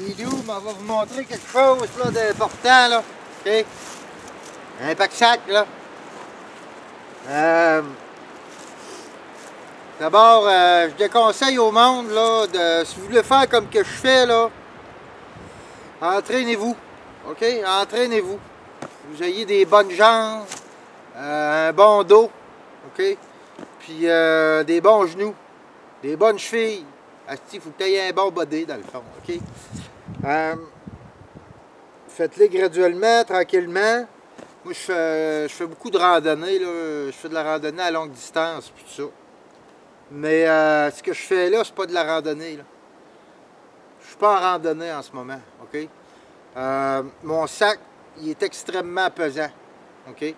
Lilou m'en va vous montrer quelque chose d'important, là. OK? Un pack-sac, là. D'abord, je déconseille au monde, là, si vous voulez faire comme que je fais, là, entraînez-vous. OK? Entraînez-vous. Vous ayez des bonnes jambes, un bon dos, OK? Puis des bons genoux, des bonnes chevilles. Il faut que tu aies un bon body, dans le fond, OK? Faites-les graduellement, tranquillement. Moi, je fais beaucoup de randonnée, là. Je fais de la randonnée à longue distance, puis tout ça. Mais ce que je fais là, c'est pas de la randonnée, là. Je suis pas en randonnée en ce moment, OK? Mon sac, il est extrêmement pesant, OK?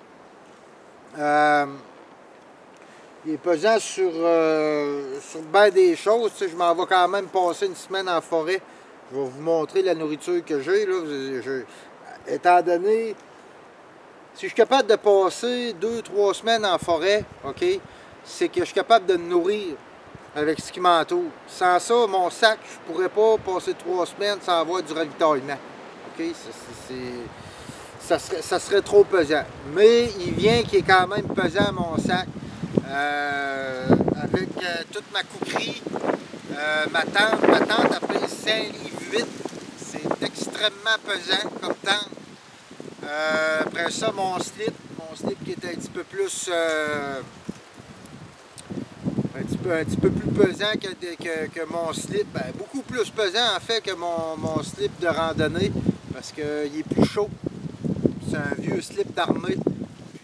Il est pesant sur bien des choses. Tu sais, je m'en vais quand même passer une semaine en forêt. Je vais vous montrer la nourriture que j'ai, là. Étant donné, si je suis capable de passer 2-3 semaines en forêt, OK, c'est que je suis capable de me nourrir avec ce qui m'entoure. Sans ça, mon sac, je ne pourrais pas passer 3 semaines sans avoir du ravitaillement. OK? Ça serait trop pesant. Mais il vient qui est quand même pesant, mon sac. Avec toute ma couquerie, ma tente a pris 5 livres 8. C'est extrêmement pesant comme tente. Après ça, mon slip qui est un petit peu plus un petit peu plus pesant que mon slip, ben, beaucoup plus pesant en fait que mon slip de randonnée parce qu'il est plus chaud. C'est un vieux slip d'armée.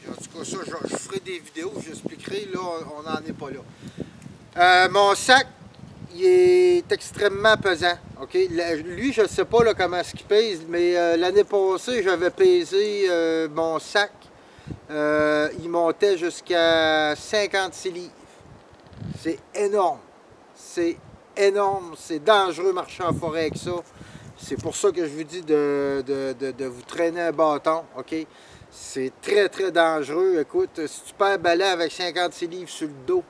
En tout cas, ça, je ferai des vidéos, j'expliquerai, là, on n'en est pas là. Mon sac, il est extrêmement pesant. Okay? Lui, je ne sais pas là, comment est-ce qu'il pèse, mais l'année passée, j'avais pesé mon sac. Il montait jusqu'à 56 livres. C'est énorme. C'est énorme. C'est dangereux marcher en forêt avec ça. C'est pour ça que je vous dis de vous traîner un bâton. OK? C'est très, très dangereux. Écoute, si tu perds balai avec 56 livres sur le dos,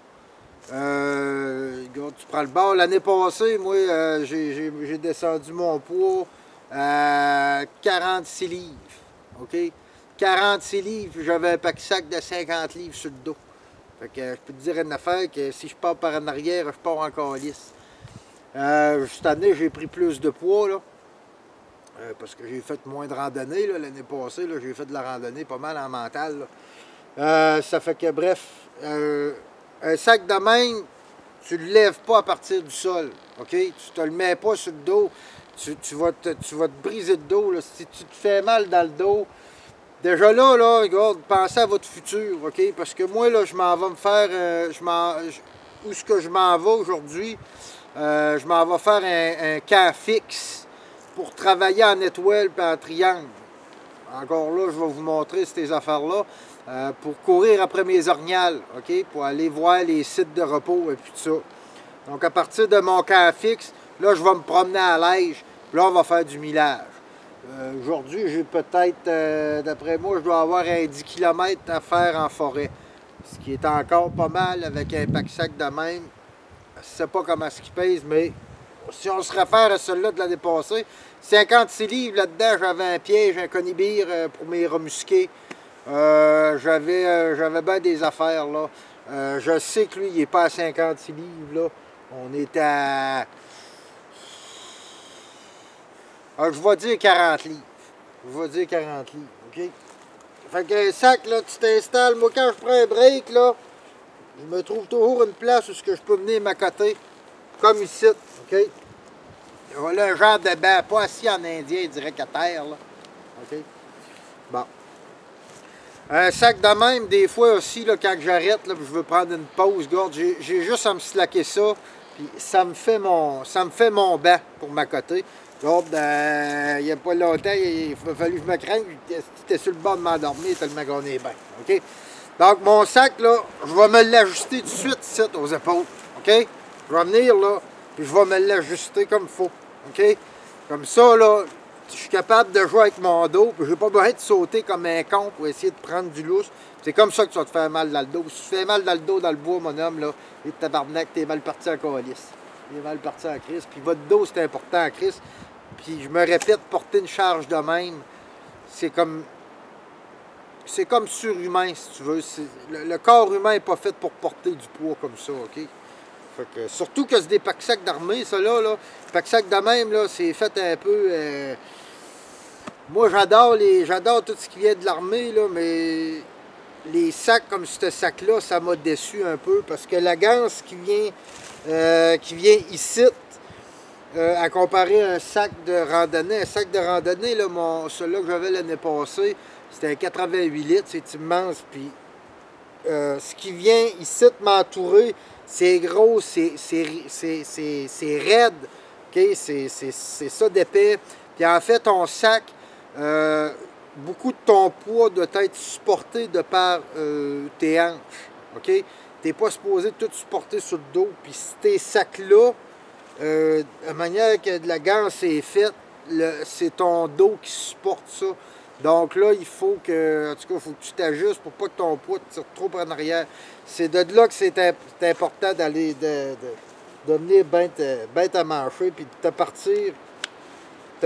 tu prends le bord. L'année passée, moi, j'ai descendu mon poids à 46 livres. OK? 46 livres, j'avais un pack-sac de 50 livres sur le dos. Fait que je peux te dire une affaire que si je pars par en arrière, je pars en calice. Cette année, j'ai pris plus de poids, là. Parce que j'ai fait moins de randonnée l'année passée. J'ai fait de la randonnée pas mal en mental. Ça fait que, bref, un sac de même, tu ne le lèves pas à partir du sol. OK? Tu ne te le mets pas sur le dos. Tu vas te briser le dos. Là. Si tu te fais mal dans le dos, déjà là, regarde, pensez à votre futur. OK? Parce que moi, là, je m'en vais me faire. Où est-ce que je m'en vais aujourd'hui? Je m'en vais faire un camp fixe pour travailler en étoile et en triangle. Encore là, je vais vous montrer ces affaires-là. Pour courir après mes orignales, OK? Pour aller voir les sites de repos et puis tout ça. Donc, à partir de mon camp fixe, là, je vais me promener à l'Aigle. Puis là, on va faire du millage. Aujourd'hui, j'ai peut-être, d'après moi, je dois avoir un 10 km à faire en forêt. Ce qui est encore pas mal avec un pack-sac de même. Je ne sais pas comment ce qui pèse, mais si on se réfère à celui-là de l'année passée, 56 livres là-dedans, j'avais un piège, un conibire pour mes remusqués. J'avais bien des affaires, là. Je sais que lui, il n'est pas à 56 livres, là. On est à... je vais dire 40 livres. Je vais dire 40 livres, OK? Fait qu'un sac, là, tu t'installes. Moi, quand je prends un break, là, je me trouve toujours une place où je peux venir m'accoter, comme ici, OK? Voilà un genre de banc, pas assis en indien, direct à terre, là. OK? Bon. Un sac de même, des fois aussi, là, quand j'arrête, je veux prendre une pause, regarde, j'ai juste à me slacker ça, puis ça me fait mon banc pour m'accoter. Regarde, il n'y a pas longtemps, il a fallu que je me craigne, j'étais sur le bord de m'endormir tellement qu'on est bien, OK? Donc, mon sac, là, je vais me l'ajuster tout de suite, ici, aux épaules, OK? Je vais venir, là, puis je vais me l'ajuster comme il faut, OK? Comme ça, là, je suis capable de jouer avec mon dos, puis je n'ai pas besoin de sauter comme un con pour essayer de prendre du lousse. C'est comme ça que tu vas te faire mal dans le dos. Si tu te fais mal dans le dos, dans le bois, mon homme, là, et tabarnak, t'es mal parti en calice. T'es mal parti en crise. Puis votre dos, c'est important en crise. Puis je me répète, porter une charge de même, c'est comme surhumain, si tu veux. Le corps humain n'est pas fait pour porter du poids comme ça, OK? Fait que, surtout que c'est des pack-sacs d'armée, ça là. Pack-sacs de même, là, c'est fait un peu... Moi, j'adore tout ce qui vient de l'armée, là, mais les sacs comme ce sac-là, ça m'a déçu un peu, parce que la ganse qui vient ici, à comparer à un sac de randonnée, là, celui-là que j'avais l'année passée, c'était un 88 litres, c'est immense, puis ce qui vient ici m'entourer, c'est gros, c'est raide, okay? C'est ça d'épais. Puis en fait, ton sac, beaucoup de ton poids doit être supporté de par tes hanches, ok? Tu n'es pas supposé tout supporter sur le dos, puis si tes sacs-là, la manière que de la ganse est faite, c'est ton dos qui supporte ça. Donc là, il faut que, en tout cas, il faut que tu t'ajustes pour pas que ton poids te tire trop en arrière. C'est de là que c'est important d'aller, de venir bien te mancher, puis de te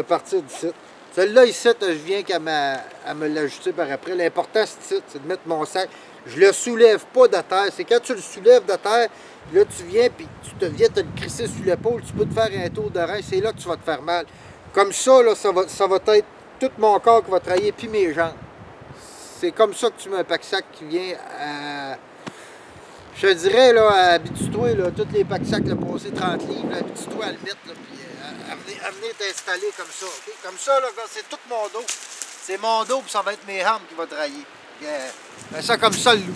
partir d'ici. Celle-là, ici, je viens qu'à me l'ajuster par après. L'important, c'est de mettre mon sac. Je le soulève pas de terre. C'est quand tu le soulèves de terre, là, tu viens, puis tu viens te le crisser sur l'épaule, tu peux te faire un tour de rein. C'est là que tu vas te faire mal. Comme ça, là, ça va être tout mon corps qui va travailler, puis mes jambes. C'est comme ça que tu mets un pack-sac qui vient à... Je te dirais, là, habitue-toi, là, tous les pack-sacs, là, passer 30 livres, habitue-toi à le mettre, là, puis à venir t'installer comme ça, OK? Comme ça, là, c'est tout mon dos. C'est mon dos, puis ça va être mes hanches qui vont travailler. Fais ça comme ça, le loup.